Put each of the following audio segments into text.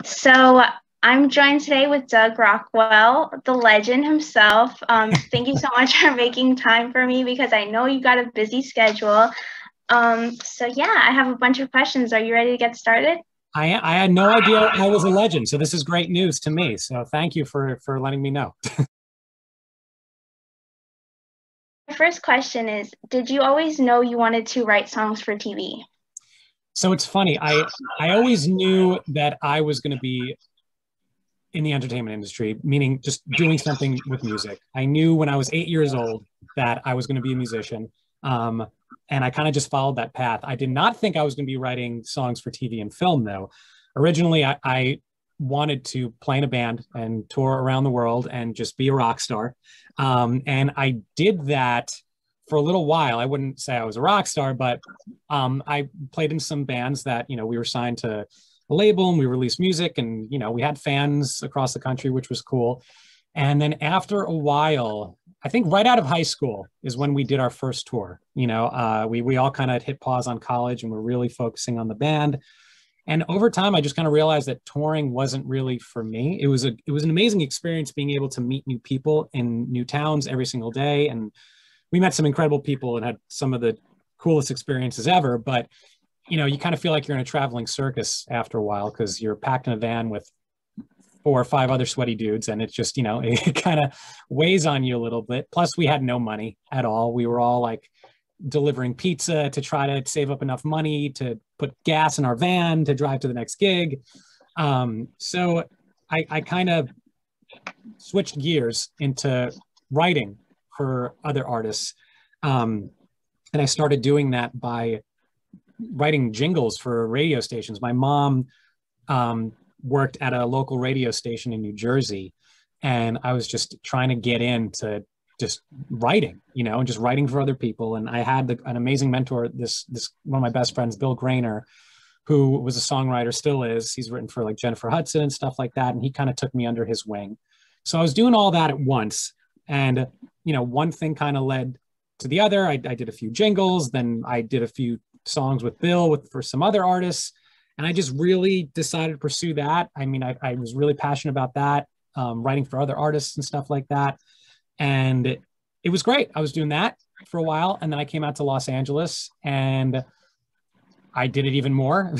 So I'm joined today with Doug Rockwell, the legend himself. Thank you so much for making time for me because I know you got a busy schedule. So yeah, I have a bunch of questions. Are you ready to get started? I had no idea I was a legend, so this is great news to me. So thank you for letting me know. My first question is, did you always know you wanted to write songs for TV? So it's funny. I always knew that I was going to be in the entertainment industry, meaning just doing something with music. I knew when I was 8 years old that I was going to be a musician. Um, and I kind of just followed that path. I did not think I was going to be writing songs for TV and film, though. Originally, I wanted to play in a band and tour around the world and just be a rock star. And I did that for a little while. I wouldn't say I was a rock star, but I played in some bands that, we were signed to a label and we released music and, we had fans across the country, which was cool. And then after a while, I think right out of high school is when we did our first tour. We all kind of hit pause on college and we're really focusing on the band. And over time, I just kind of realized that touring wasn't really for me. It was an amazing experience being able to meet new people in new towns every single day. And we met some incredible people and had some of the coolest experiences ever. But you kind of feel like you're in a traveling circus after a while because you're packed in a van with 4 or 5 other sweaty dudes, and it's just it kind of weighs on you a little bit. Plus, we had no money at all. We were all like delivering pizza to try to save up enough money to put gas in our van to drive to the next gig. So I kind of switched gears into writing for other artists. And I started doing that by writing jingles for radio stations. My mom worked at a local radio station in New Jersey, and I was just trying to get into just writing, and just writing for other people. And I had an amazing mentor, this one of my best friends, Bill Grainer, who was a songwriter, still is. He's written for like Jennifer Hudson and stuff like that, and he kind of took me under his wing. So I was doing all that at once, and one thing kind of led to the other. I did a few jingles, then I did a few songs with Bill for some other artists, and I just really decided to pursue that. I mean, I was really passionate about that, writing for other artists and stuff like that. And it was great. I was doing that for a while, and then I came out to Los Angeles and I did it even more.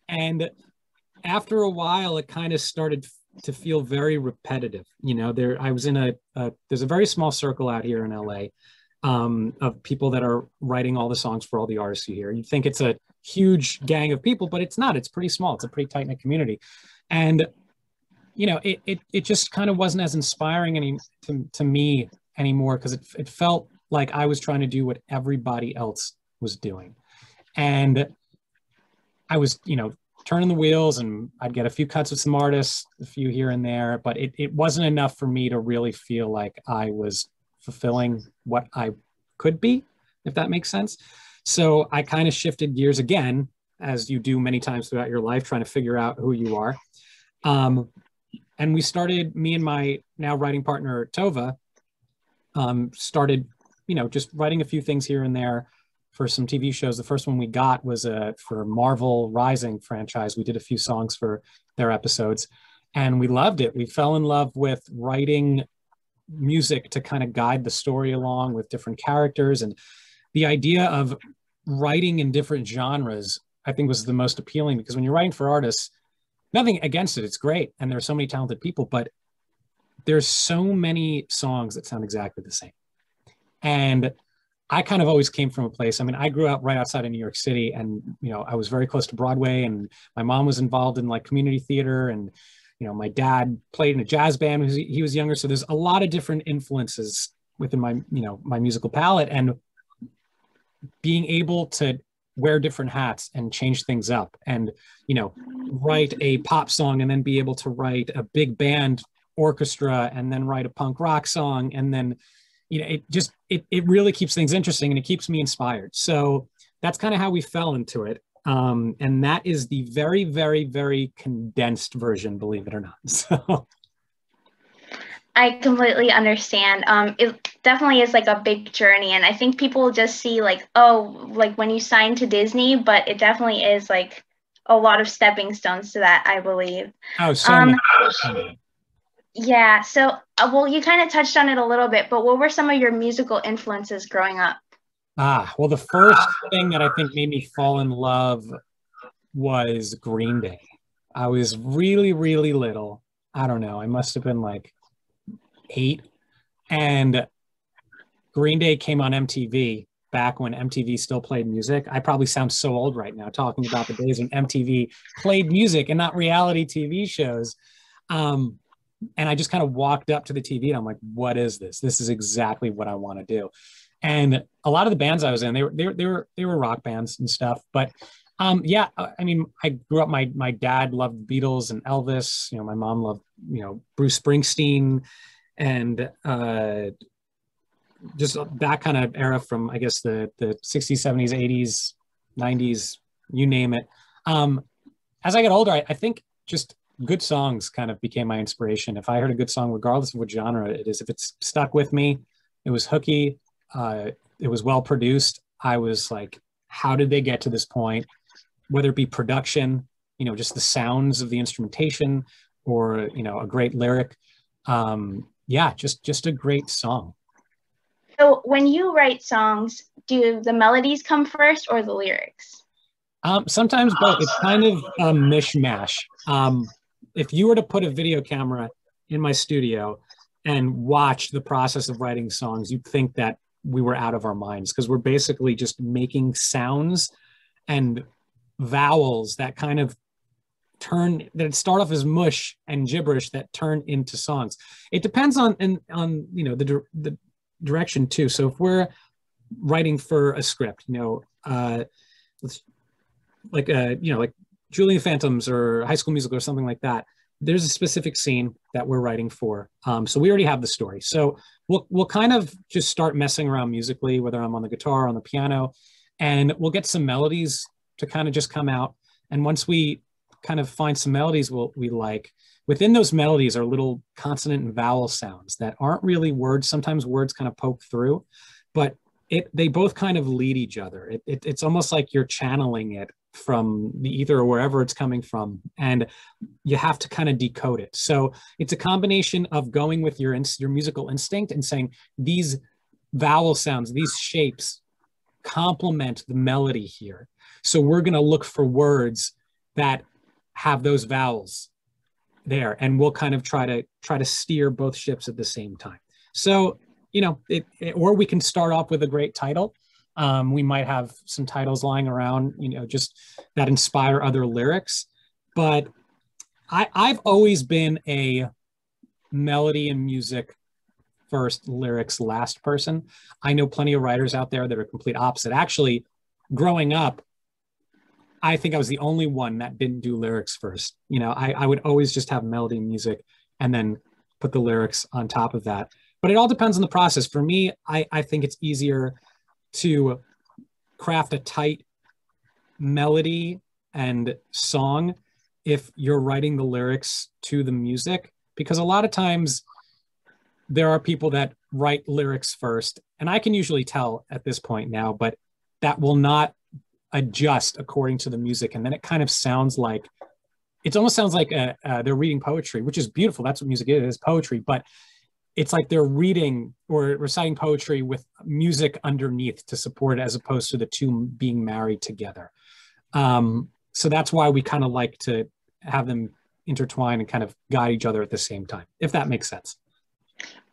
And after a while, it kind of started to feel very repetitive. I was in there's a very small circle out here in LA of people that are writing all the songs for all the artists you hear. You'd think it's a huge gang of people, but it's not. It's pretty small. It's a pretty tight-knit community. And it just kind of wasn't as inspiring to me anymore, because it felt like I was trying to do what everybody else was doing. And I was, turning the wheels, and I'd get a few cuts with some artists, a few here and there, but it wasn't enough for me to really feel like I was fulfilling what I could be, if that makes sense. So I kind of shifted gears again, as you do many times throughout your life, trying to figure out who you are. And we started, me and my now writing partner, Tova, started, just writing a few things here and there for some TV shows. The first one we got was for Marvel Rising franchise. We did a few songs for their episodes, and we loved it. We fell in love with writing music to kind of guide the story along with different characters. And the idea of writing in different genres, I think, was the most appealing, because when you're writing for artists, nothing against it, it's great, and there are so many talented people, but there's so many songs that sound exactly the same. And I kind of always came from a place, I mean, I grew up right outside of New York City, and, I was very close to Broadway, and my mom was involved in like community theater, and, my dad played in a jazz band when he was younger. So there's a lot of different influences within my, my musical palette, and being able to wear different hats and change things up and, write a pop song and then be able to write a big band orchestra and then write a punk rock song. And then, it really keeps things interesting, and it keeps me inspired. So that's kind of how we fell into it. And that is the very, very, very condensed version, believe it or not. So I completely understand. It definitely is like a big journey, and I think people just see like, oh, like when you sign to Disney, but it definitely is like a lot of stepping stones to that, I believe. Oh, so Um, much. yeah, so well, you kind of touched on it a little bit, but what were some of your musical influences growing up? Well, the first thing that I think made me fall in love was Green Day. I was really, really little. I don't know. I must have been like 8. And Green Day came on MTV back when MTV still played music. I probably sound so old right now talking about the days when MTV played music and not reality TV shows. Um, and I just kind of walked up to the TV and I'm like, what is this? This is exactly what I want to do. And a lot of the bands I was in, they were rock bands and stuff. But yeah, I mean, I grew up. My dad loved Beatles and Elvis. You know, my mom loved Bruce Springsteen, and just that kind of era from I guess the 60s, 70s, 80s, 90s, you name it. Um, as I get older, I think just good songs kind of became my inspiration. If I heard a good song, regardless of what genre it is, if it's stuck with me, it was hooky, it was well produced. I was like, how did they get to this point? Whether it be production, just the sounds of the instrumentation, or a great lyric. Yeah, just a great song. So when you write songs, do the melodies come first or the lyrics? Sometimes both. It's kind of a mishmash. If you were to put a video camera in my studio and watch the process of writing songs, you'd think that we were out of our minds because we're basically just making sounds and vowels that kind of that start off as mush and gibberish that turn into songs. It depends on the direction too. So if we're writing for a script, like Julie and Phantoms or High School Musical or something like that, there's a specific scene that we're writing for. So we already have the story. So we'll kind of just start messing around musically, whether I'm on the guitar or on the piano, and we'll get some melodies to kind of just come out. And once we kind of find some melodies we like, within those melodies are little consonant and vowel sounds that aren't really words. Sometimes words kind of poke through, but they both kind of lead each other. It's almost like you're channeling it from the ether or wherever it's coming from, and you have to kind of decode it. So it's a combination of going with your musical instinct and saying these vowel sounds, these shapes complement the melody here. So we're going to look for words that have those vowels there, and we'll kind of try to steer both ships at the same time. So or we can start off with a great title. We might have some titles lying around, just that inspire other lyrics. But I've always been a melody and music first, lyrics last person. I know plenty of writers out there that are complete opposite. Actually, growing up, I think I was the only one that didn't do lyrics first. I would always just have melody and music and then put the lyrics on top of that. But it all depends on the process. For me, I think it's easier to craft a tight melody and song if you're writing the lyrics to the music, because a lot of times there are people that write lyrics first, and I can usually tell at this point now, but that will not adjust according to the music. And then it kind of sounds like, it almost sounds like they're reading poetry, which is beautiful. That's what music is, poetry. But it's like they're reading or reciting poetry with music underneath to support it, as opposed to the two being married together. So that's why we kind of like to have them intertwine and kind of guide each other at the same time, if that makes sense.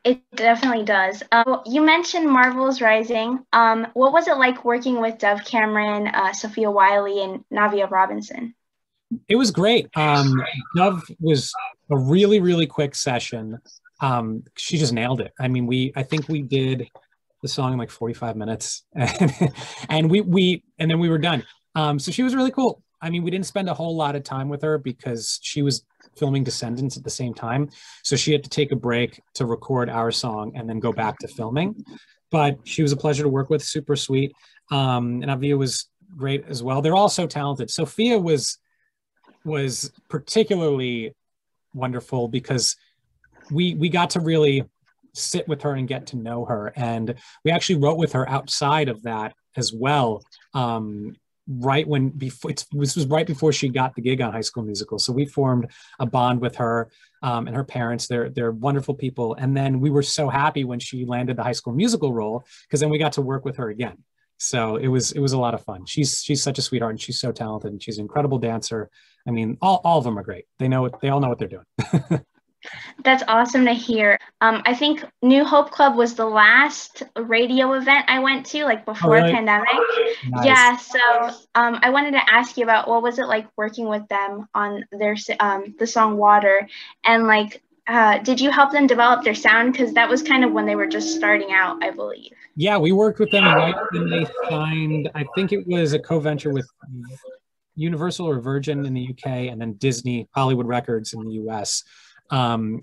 It definitely does. You mentioned Marvel's Rising. What was it like working with Dove Cameron, Sophia Wiley, and Navia Robinson? It was great. Dove was a really, really quick session. She just nailed it. I mean, I think we did the song in like 45 minutes and then we were done. So she was really cool. I mean, we didn't spend a whole lot of time with her because she was filming Descendants at the same time. So she had to take a break to record our song and then go back to filming. But she was a pleasure to work with, super sweet. And Avia was great as well. They're all so talented. Sophia was particularly wonderful because we got to really sit with her and get to know her. And we actually wrote with her outside of that as well. right when this was right before she got the gig on High School Musical. So we formed a bond with her and her parents. They're wonderful people. And then we were so happy when she landed the High School Musical role, because then we got to work with her again. So it was a lot of fun. She's such a sweetheart, and she's so talented, and she's an incredible dancer. I mean, all of them are great. They all know what they're doing. That's awesome to hear. I think New Hope Club was the last radio event I went to, like before really? pandemic. Nice. Yeah, so I wanted to ask you about what was it like working with them on their the song Water, and like did you help them develop their sound, because that was kind of when they were just starting out, I believe. Yeah, we worked with them right when they signed. I think it was a co-venture with Universal or Virgin in the UK, and then Disney Hollywood Records in the US. And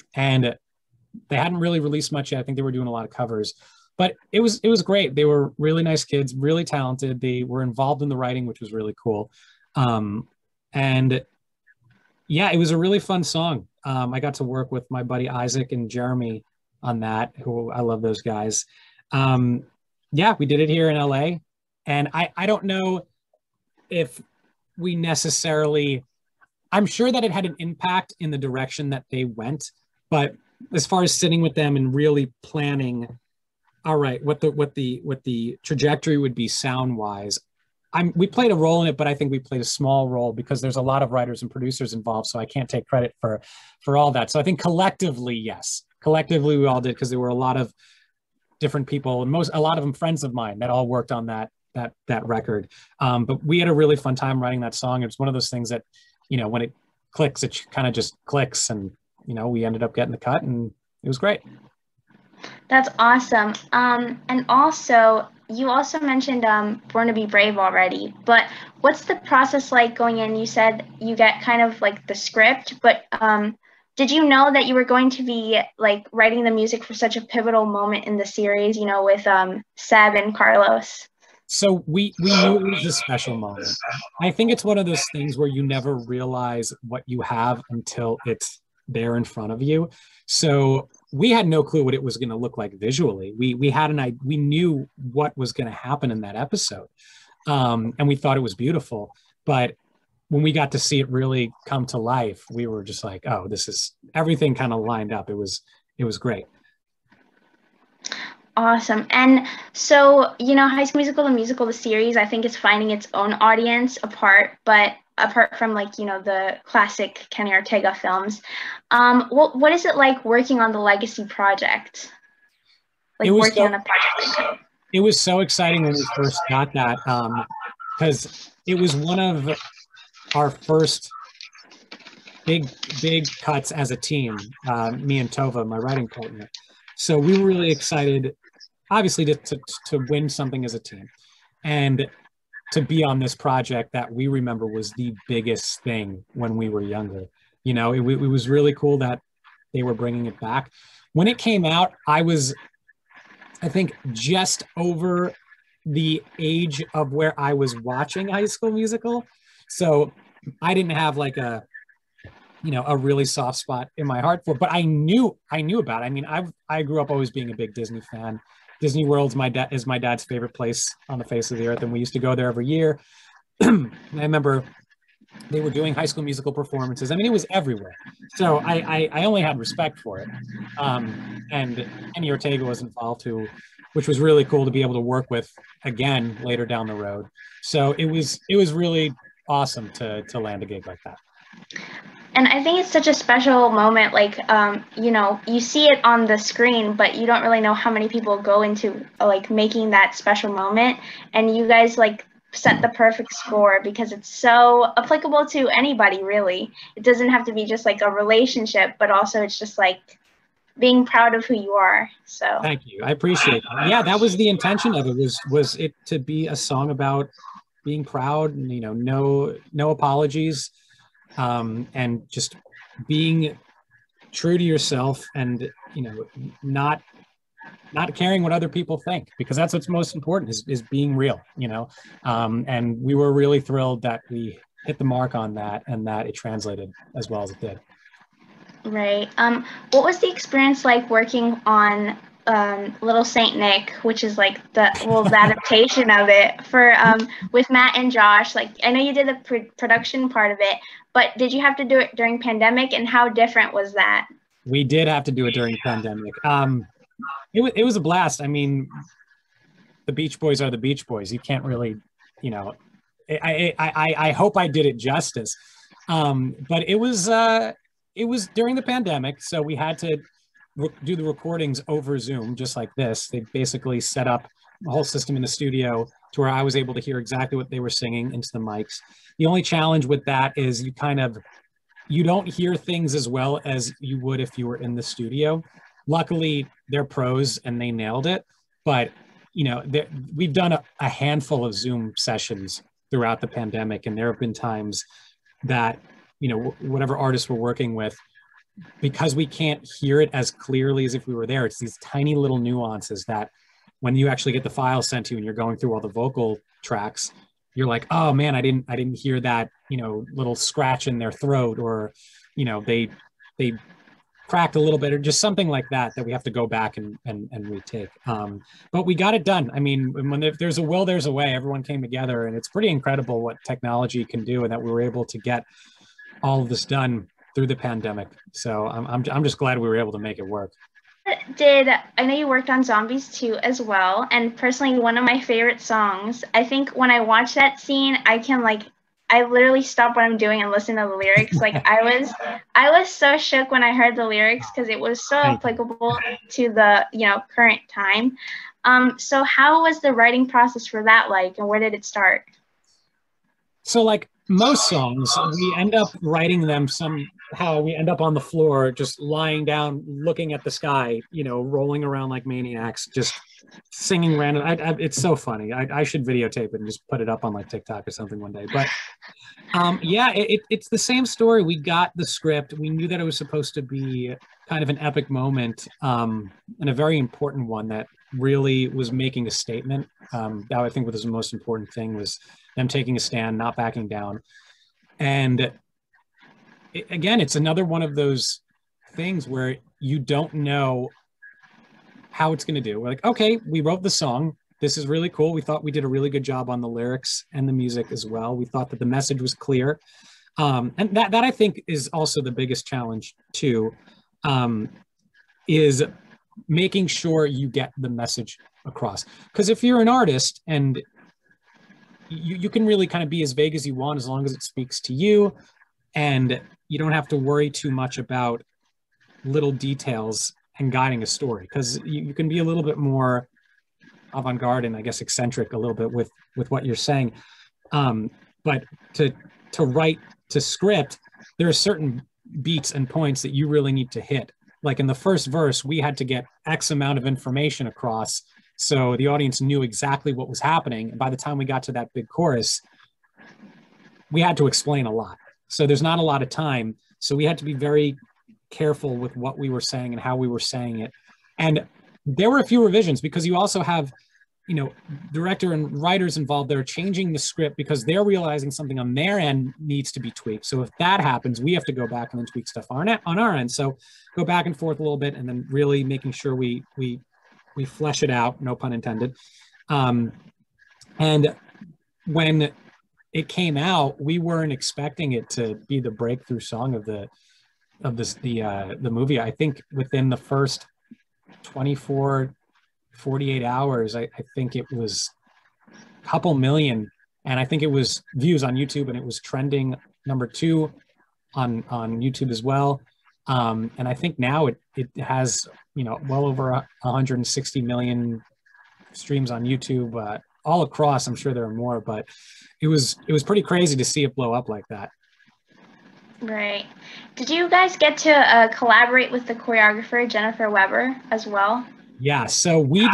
they hadn't really released much yet. I think they were doing a lot of covers, but it was great. They were really nice kids, really talented. They were involved in the writing, which was really cool. And yeah, it was a really fun song. I got to work with my buddy Isaac and Jeremy on that, who I love those guys. Yeah, we did it here in LA, and I don't know if we necessarily, I'm sure that it had an impact in the direction that they went, but as far as sitting with them and really planning, all right, what the trajectory would be sound wise, we played a role in it, but I think we played a small role because there's a lot of writers and producers involved, so I can't take credit for all that. So I think collectively, yes, collectively we all did, because there were a lot of different people, and a lot of them friends of mine, that all worked on that record. But we had a really fun time writing that song. It was one of those things that, when it clicks, it kind of just clicks, and we ended up getting the cut, and it was great. That's awesome. And also, you also mentioned Born to Be Brave already, but what's the process like going in? You said you get kind of like the script, but did you know that you were going to be like writing the music for such a pivotal moment in the series, with Seb and Carlos? So we knew it was a special moment. I think it's one of those things where you never realize what you have until it's there in front of you. So we had no clue what it was going to look like visually. We knew what was going to happen in that episode, and we thought it was beautiful. But when we got to see it really come to life, we were just like, oh, this is, everything kind of lined up. It was great. Awesome. And so, High School Musical, the musical, the series, I think it's finding its own audience apart from like, the classic Kenny Ortega films. What is it like working on the Legacy project? Like working on a project like that? It was so exciting when we first got that, because it was one of our first big cuts as a team, me and Tova, my writing partner. So we were really excited, obviously, to win something as a team, and to be on this project that we remember was the biggest thing when we were younger. It was really cool that they were bringing it back. When it came out, I was, I think, just over the age of where I was watching High School Musical. So I didn't have like a really soft spot in my heart for it, but I knew about it. I mean, I grew up always being a big Disney fan. Disney World's is my dad's favorite place on the face of the earth, and we used to go there every year. I remember they were doing High School Musical performances. I mean, it was everywhere. So I only had respect for it. And Kenny Ortega was involved too, which was really cool to be able to work with again later down the road. So it was really awesome to land a gig like that. And I think it's such a special moment, like, you see it on the screen, but you don't really know how many people go into like making that special moment. And you guys like set the perfect score, because it's so applicable to anybody, really. It doesn't have to be just like a relationship, but also it's just like being proud of who you are. So thank you. I appreciate it. Yeah, that was the intention of it, was it to be a song about being proud, and, no apologies. And just being true to yourself, and not caring what other people think, because that's what's most important, is being real. And we were really thrilled that we hit the mark on that, and that it translated as well as it did. Right. What was the experience like working on Little Saint Nick, which is like the adaptation of it for with Matt and Josh. Like, I know you did the production part of it, but did you have to do it during pandemic, and how different was that? We did have to do it during pandemic. It was a blast. I mean, the Beach Boys are the Beach Boys. You can't really, you know, I hope I did it justice. But it was during the pandemic, so we had to do the recordings over Zoom, just like this. They basically set up the whole system in the studio to where I was able to hear exactly what they were singing into the mics. The only challenge with that is you don't hear things as well as you would if you were in the studio. Luckily, they're pros and they nailed it. But, you know, we've done a handful of Zoom sessions throughout the pandemic, and there have been times that, you know, whatever artists we're working with, because we can't hear it as clearly as if we were there, it's these tiny little nuances that when you actually get the file sent to you and you're going through all the vocal tracks, you're like, oh man, I didn't hear that, you know, little scratch in their throat, or, you know, they cracked a little bit, or just something like that we have to go back and retake. But we got it done. I mean, if there's a will, there's a way. Everyone came together, and it's pretty incredible what technology can do, and that we were able to get all of this done through the pandemic. So I'm just glad we were able to make it work. I know you worked on Zombies 2 as well, and personally, one of my favorite songs. I think when I watch that scene, I literally stop what I'm doing and listen to the lyrics. Like, I was so shook when I heard the lyrics, because it was so applicable to the, you know, current time. So how was the writing process for that like, and where did it start? So like most songs, we end up writing them somehow. We end up on the floor, just lying down, looking at the sky, you know, rolling around like maniacs, just singing random. It's so funny. I should videotape it and just put it up on like TikTok or something one day. But yeah, it's the same story. We got the script. We knew that it was supposed to be kind of an epic moment, and a very important one that really was making a statement. That I think was the most important thing, was them taking a stand, not backing down. And again, it's another one of those things where you don't know how it's going to do. We're like, okay, we wrote the song. This is really cool. We thought we did a really good job on the lyrics and the music as well. We thought that the message was clear. And that I think is also the biggest challenge too, is making sure you get the message across. Because if you're an artist, and you can really kind of be as vague as you want, as long as it speaks to you, and you don't have to worry too much about little details and guiding a story, because you can be a little bit more avant-garde and I guess eccentric a little bit with what you're saying. But to write to script, there are certain beats and points that you really need to hit. Like in the first verse, we had to get X amount of information across, so the audience knew exactly what was happening. And by the time we got to that big chorus, we had to explain a lot. So there's not a lot of time. So we had to be very careful with what we were saying and how we were saying it. And there were a few revisions, because you also have, you know, director and writers involved that are changing the script because they're realizing something on their end needs to be tweaked. So if that happens, we have to go back and then tweak stuff on our end. So go back and forth a little bit, and then really making sure we flesh it out, no pun intended. And when it came out, we weren't expecting it to be the breakthrough song of the movie. I think within the first 24, 48 hours, I think it was a couple million, and I think it was views on YouTube, and it was trending #2 on YouTube as well. And I think now it has, you know, well over 160 million streams on YouTube, all across. I'm sure there are more, but it was pretty crazy to see it blow up like that. Right. Did you guys get to collaborate with the choreographer Jennifer Weber as well? Yeah. So we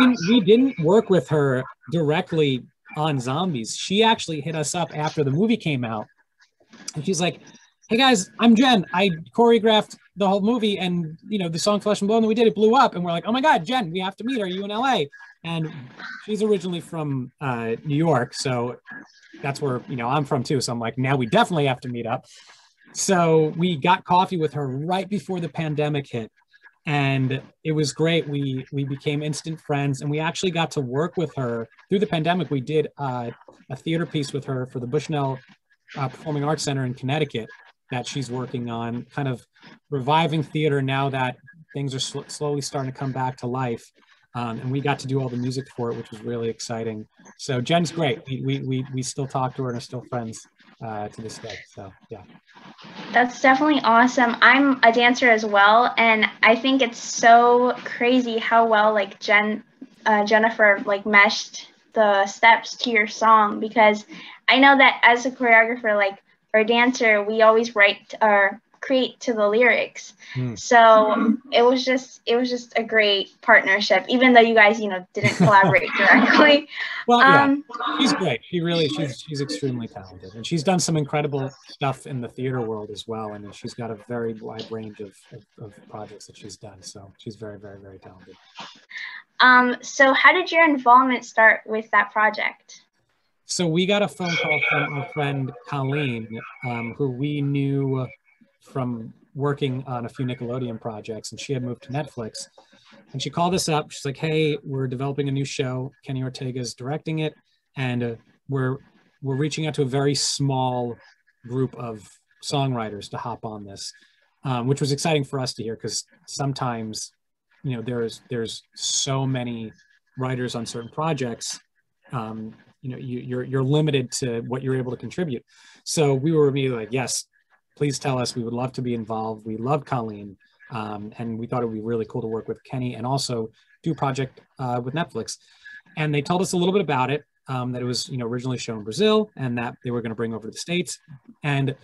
didn't work with her directly on Zombies. She actually hit us up after the movie came out, and she's like, "Hey guys, I'm Jen. I choreographed the whole movie, and you know, the song Flesh and Bone that we did, it blew up." And we're like, "Oh my God, Jen, we have to meet her. Are you in LA?" And she's originally from New York, so that's where, you know, I'm from too. So I'm like, now we definitely have to meet up. So we got coffee with her right before the pandemic hit, And it was great. We became instant friends, and we actually got to work with her through the pandemic. We did a theater piece with her for the Bushnell Performing Arts Center in Connecticut that she's working on, kind of reviving theater now that things are slowly starting to come back to life. And we got to do all the music for it, which was really exciting. So Jen's great. We still talk to her and are still friends to this day. So yeah. That's definitely awesome. I'm a dancer as well, and I think it's so crazy how well like Jennifer like meshed the steps to your song, because I know that as a choreographer, like, or a dancer, we always write or create to the lyrics. So it was just a great partnership, even though you guys, you know, didn't collaborate directly. Well, yeah, she's great. She's extremely talented, and she's done some incredible stuff in the theater world as well. I mean, she's got a very wide range of projects that she's done. So she's very, very, very talented. So how did your involvement start with that project? So we got a phone call from our friend Colleen, who we knew from working on a few Nickelodeon projects, and she had moved to Netflix. And she called us up. She's like, "Hey, we're developing a new show. Kenny Ortega's directing it, and we're reaching out to a very small group of songwriters to hop on this," which was exciting for us to hear, because sometimes, you know, there's so many writers on certain projects. You know, you're limited to what you're able to contribute. So we were immediately like, "Yes, please tell us. We would love to be involved." We love Colleen. And we thought it would be really cool to work with Kenny and also do a project with Netflix. And they told us a little bit about it, that it was, you know, originally shown in Brazil and that they were going to bring over to the States. And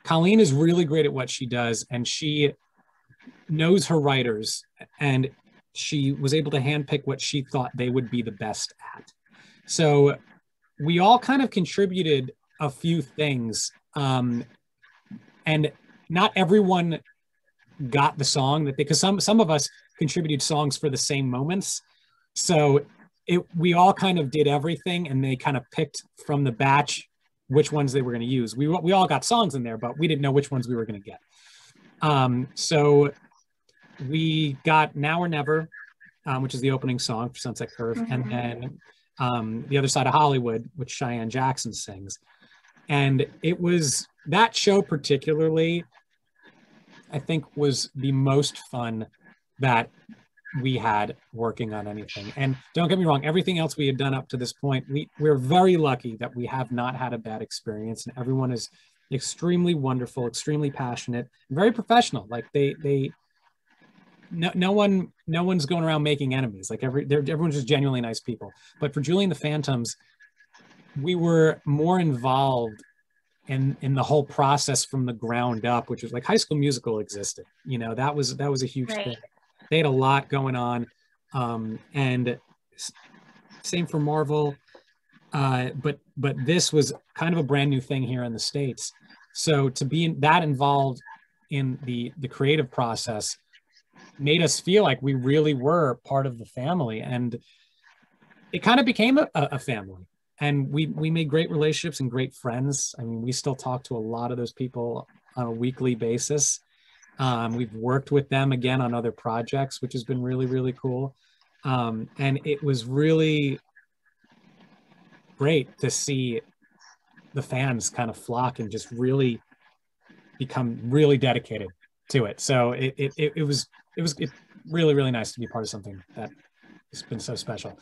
Colleen is really great at what she does, and she knows her writers, and she was able to handpick what she thought they would be the best at. So we all kind of contributed a few things, and not everyone got the song that because some of us contributed songs for the same moments. So we all kind of did everything, and they kind of picked from the batch which ones they were going to use. We all got songs in there, but we didn't know which ones we were going to get. So we got Now or Never, which is the opening song for Sunset Curve, and then The Other Side of Hollywood, which Cheyenne Jackson sings. And it was that show particularly, I think, was the most fun that we had working on anything. And don't get me wrong, everything else we had done up to this point, we're very lucky that we have not had a bad experience, and everyone is extremely wonderful, extremely passionate, very professional. Like no one's going around making enemies. Like everyone's just genuinely nice people. But for Julie and the Phantoms, we were more involved in the whole process from the ground up, which was like High School Musical existed. You know, that was a huge thing. They had a lot going on, and same for Marvel. But this was kind of a brand new thing here in the States. So to be that involved in the creative process made us feel like we really were part of the family, and it kind of became a family. And we made great relationships and great friends. I mean, we still talk to a lot of those people on a weekly basis. We've worked with them again on other projects, which has been really, really cool. And it was really great to see the fans kind of flock and just really become really dedicated to it. So it was really, really nice to be part of something that has been so special.